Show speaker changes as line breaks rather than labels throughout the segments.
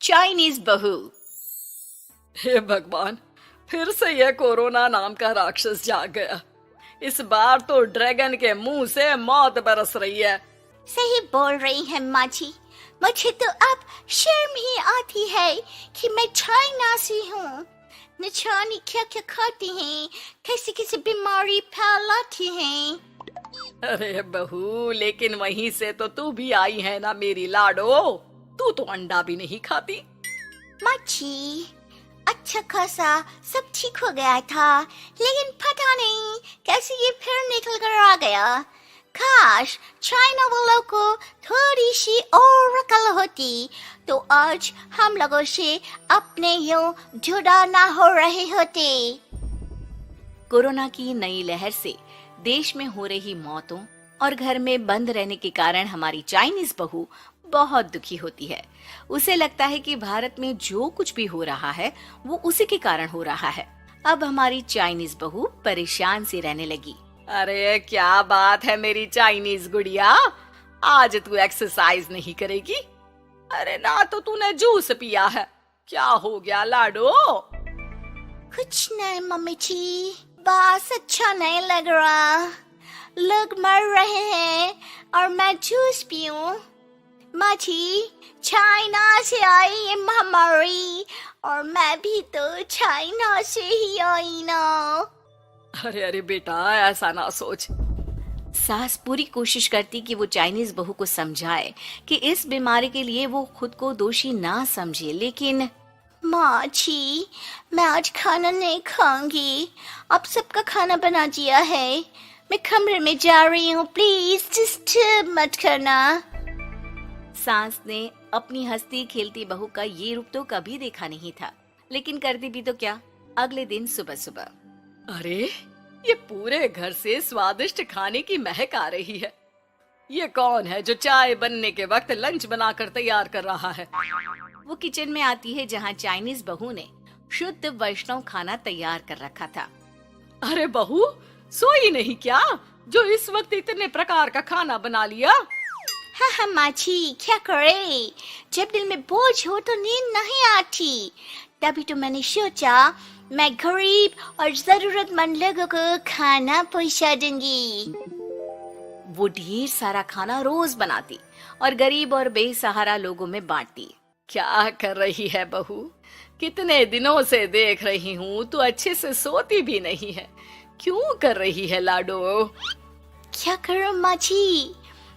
Chinese बहू।
हे भगवान, फिर से यह कोरोना नाम का राक्षस जाग गया। इस बार तो ड्रैगन के मुंह से मौत बरस रही है।
सही बोल रही है माँ जी। मुझे तो अब शर्म ही आती है कि मैं चाइना से हूँ। न जाने क्या क्या खाती हैं, कैसी कैसी बीमारी फैलाती हैं।
अरे बहू, लेकिन वहीं से तो तू भी आई है ना मेरी लाडो। तू तो अंडा भी नहीं खाती।
माँ जी, अच्छा खासा सब ठीक हो गया था, लेकिन पता नहीं कैसे ये फिर निकल कर आ गया। काश चाइना वालों को थोड़ी सी और अकल होती तो आज हम लोगों से अपने यूं जुदा ना हो रहे होते। कोरोना की नई लहर से देश में हो रही मौतों और घर में बंद रहने के कारण हमारी चाइनीज बहू बहुत दुखी होती है। उसे लगता है कि भारत में जो कुछ भी हो रहा है वो उसी के कारण हो रहा है। अब हमारी चाइनीज बहू परेशान सी रहने लगी।
अरे क्या बात है मेरी चाइनीज गुड़िया, आज तू एक्सरसाइज नहीं करेगी? अरे ना तो तूने जूस पिया है। क्या हो गया लाडो?
कुछ नहीं मम्मी जी, बस अच्छा नहीं लग रहा। लोग मर रहे हैं और मैं जूस पीऊं। माँ जी, चाइना से आई ये महामारी और मैं भी तो चाइना से ही आई ना।
अरे अरे बेटा, ऐसा ना सोच।
सास पूरी कोशिश करती कि वो चाइनीज बहू को समझाए कि इस बीमारी के लिए वो खुद को दोषी ना समझे, लेकिन माँ जी, मैं आज खाना नहीं खाऊंगी। अब सबका खाना बना दिया है। मैं कमरे में जा रही हूँ, प्लीज डिस्टर्ब मत करना। सास ने अपनी हंसती खेलती बहू का ये रूप तो कभी देखा नहीं था, लेकिन करती भी तो क्या। अगले दिन सुबह सुबह,
अरे ये पूरे घर से स्वादिष्ट खाने की महक आ रही है। ये कौन है जो चाय बनने के वक्त लंच बनाकर तैयार कर रहा है?
वो किचन में आती है जहाँ चाइनीज बहू ने शुद्ध वैष्णव खाना तैयार कर रखा था।
अरे बहू, सोई नहीं क्या जो इस वक्त इतने प्रकार का खाना बना लिया?
हाँ हाँ माँ जी, क्या करे, जब दिल में बोझ हो तो नींद नहीं आती। तभी तो मैंने सोचा मैं गरीब और जरूरतमंद लोगों को खाना पहुंचा दूंगी। वो ढेर सारा खाना रोज बनाती और गरीब और बेसहारा लोगों में बांटती।
क्या कर रही है बहू? कितने दिनों से देख रही हूँ तू अच्छे से सोती भी नहीं है। क्यों कर रही है लाडो?
क्या करूं माँ जी,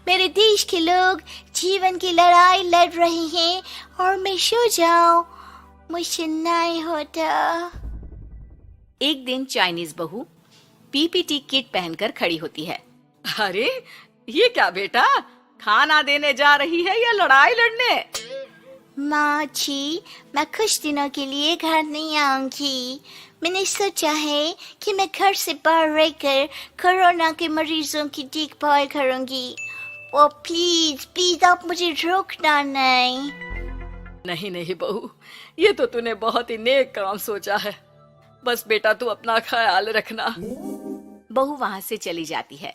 मेरे देश के लोग जीवन की लड़ाई लड़ रहे हैं और मैं सो जाऊं, मुझसे नहीं होता। एक दिन चाइनीज बहू पीपीटी किट पहनकर खड़ी होती है।
अरे ये क्या बेटा, खाना देने जा रही है या लड़ाई लड़ने?
माँ जी, मैं कुछ दिनों के लिए घर नहीं आऊंगी। मैंने सोचा है कि मैं घर से बाहर रहकर कोरोना के मरीजों की देखभाल करूंगी। ओ प्लीज प्लीज आप मुझे रोकना नहीं।
नहीं नहीं बहू, ये तो तूने बहुत ही नेक काम सोचा है। बस बेटा तू अपना ख्याल रखना।
बहू वहां से चली जाती है,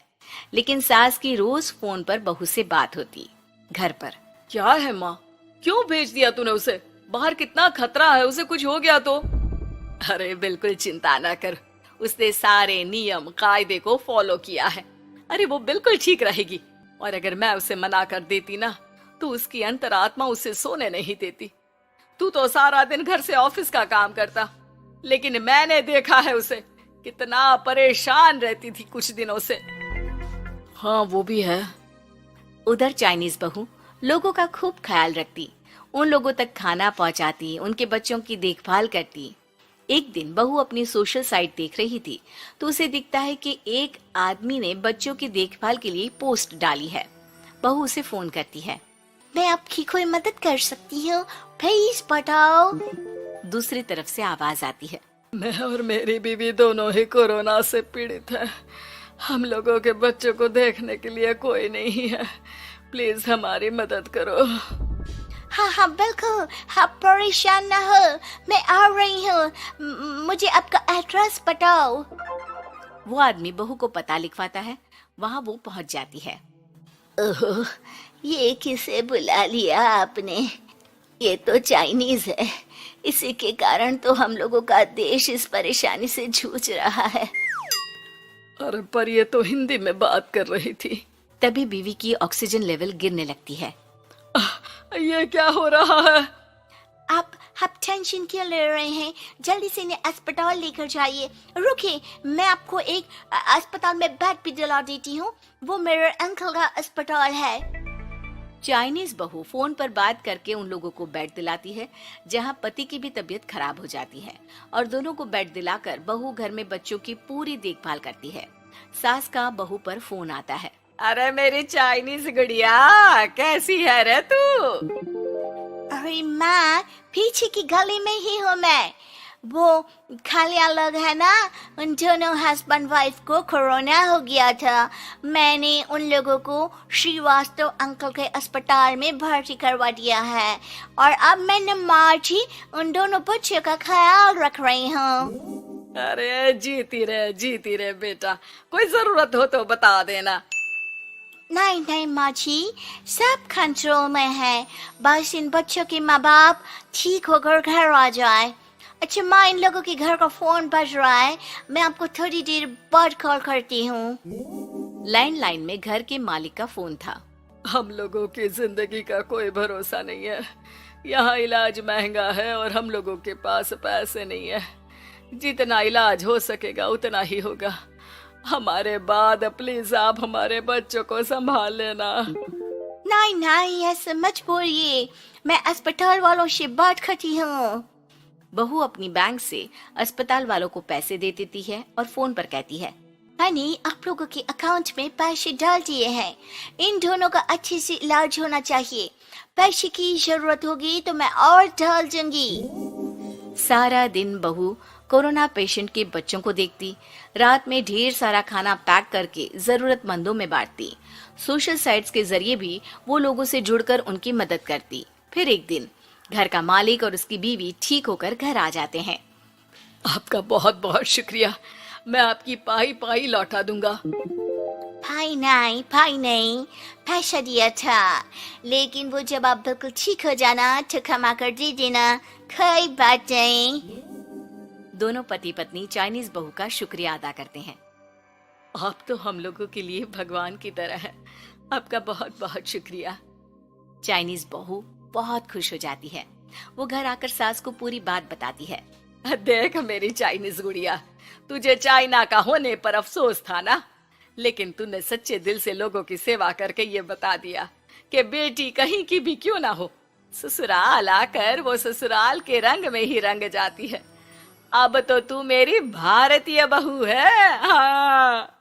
लेकिन सास की रोज फोन पर बहू से बात होती। घर पर
क्या है माँ, क्यों भेज दिया तूने उसे? बाहर कितना खतरा है, उसे कुछ हो गया तो? अरे बिल्कुल चिंता ना कर, उसने सारे नियम कायदे को फॉलो किया है। अरे वो बिल्कुल ठीक रहेगी। और अगर मैं उसे मना कर देती ना तो उसकी अंतरात्मा उसे सोने नहीं देती। तू तो सारा दिन घर से ऑफिस का काम करता, लेकिन मैंने देखा है उसे कितना परेशान रहती थी कुछ दिनों से। हाँ वो भी है।
उधर चाइनीज बहू लोगों का खूब ख्याल रखती, उन लोगों तक खाना पहुंचाती, उनके बच्चों की देखभाल करती। एक दिन बहू अपनी सोशल साइट देख रही थी तो उसे दिखता है कि एक आदमी ने बच्चों की देखभाल के लिए पोस्ट डाली है। बहू उसे फोन करती है। मैं आपकी कोई मदद कर सकती हूँ, प्लीज बताओ। दूसरी तरफ से आवाज आती है।
मैं और मेरी बीवी दोनों ही कोरोना से पीड़ित हैं। हम लोगों के बच्चों को देखने के लिए कोई नहीं है, प्लीज हमारी मदद करो।
हाँ हाँ बिल्कुल, आप परेशान ना हो, मैं आ रही हूँ। मुझे आपका एड्रेस बताओ। वो आदमी बहू को पता लिखवाता है। वहाँ वो पहुँच जाती है। ओह, ये किसे बुला लिया आपने? ये तो चाइनीज है, इसी के कारण तो हम लोगों का देश इस परेशानी से जूझ रहा है।
अरे पर ये तो हिंदी में बात कर रही थी।
तभी बीवी की ऑक्सीजन लेवल गिरने लगती है।
ये क्या हो रहा है?
आप टेंशन क्यों ले रहे हैं? जल्दी से इन्हें अस्पताल लेकर जाइए। रुकिए, मैं आपको एक अस्पताल में बेड भी दिला देती हूँ। वो मेरे अंकल का अस्पताल है। चाइनीज बहू फोन पर बात करके उन लोगों को बेड दिलाती है, जहां पति की भी तबीयत खराब हो जाती है और दोनों को बेड दिलाकर बहू घर में बच्चों की पूरी देखभाल करती है। सास का बहू पर फोन आता है।
अरे मेरी चाइनीज गुड़िया, कैसी है रे तू?
अरे माँ, पीछे की गली में ही हूँ मैं। वो खालिया लोग है ना, उन दोनों हस्बैंड वाइफ को कोरोना हो गया था। मैंने उन लोगों को श्रीवास्तव अंकल के अस्पताल में भर्ती करवा दिया है और अब मैं नमाज ही उन दोनों बच्चों का ख्याल रख रही हूँ।
अरे जीती रहे बेटा, कोई जरूरत हो तो बता देना।
नहीं माँ जी, सब कंट्रोल में है। बस इन बच्चों के माँ बाप ठीक होकर घर आ जाए। अच्छा माँ, इन लोगों के घर का फोन बज रहा है, मैं आपको थोड़ी देर बाद कॉल करती हूँ। लैंडलाइन में घर के मालिक का फोन था।
हम लोगों की जिंदगी का कोई भरोसा नहीं है। यहाँ इलाज महंगा है और हम लोगों के पास पैसे नहीं है। जितना इलाज हो सकेगा उतना ही होगा। हमारे बाद प्लीज आप हमारे बच्चों को संभाल लेना।
नहीं, ऐसे मत बोलिए, मैं अस्पताल वालों से बात करती हूँ। बहू अपनी बैंक से अस्पताल वालों को पैसे दे देती है और फोन पर कहती है, मैंने आप लोगों के अकाउंट में पैसे डाल दिए हैं। इन दोनों का अच्छे से इलाज होना चाहिए। पैसे की जरूरत होगी तो मैं और डाल दूंगी। सारा दिन बहू कोरोना पेशेंट के बच्चों को देखती, रात में ढेर सारा खाना पैक करके जरूरतमंदों में बांटती। सोशल साइट्स के जरिए भी वो लोगों से जुड़कर उनकी मदद करती। फिर एक दिन घर का मालिक और उसकी बीवी ठीक होकर घर आ जाते हैं।
आपका बहुत बहुत शुक्रिया, मैं आपकी पाई पाई लौटा दूंगा।
भाई नहीं, पैसा दिया था, लेकिन वो जब आप बिल्कुल ठीक हो जाना तो क्षमा कर दे देना, कोई बात नहीं। दोनों पति पत्नी चाइनीज बहू का शुक्रिया अदा करते हैं।
आप तो हम लोगों के लिए भगवान की तरह हैं। आपका बहुत बहुत शुक्रिया।
चाइनीज बहू बहुत खुश हो जाती है। वो घर आकर सास को पूरी बात बताती है।
देख मेरी चाइनीज गुड़िया, तुझे चाइना का होने पर अफसोस था ना, लेकिन तूने सच्चे दिल से लोगों की सेवा करके ये बता दिया कि बेटी कहीं की भी क्यों ना हो, ससुराल आकर वो ससुराल के रंग में ही रंग जाती है। अब तो तू मेरी भारतीय बहू है। हाँ।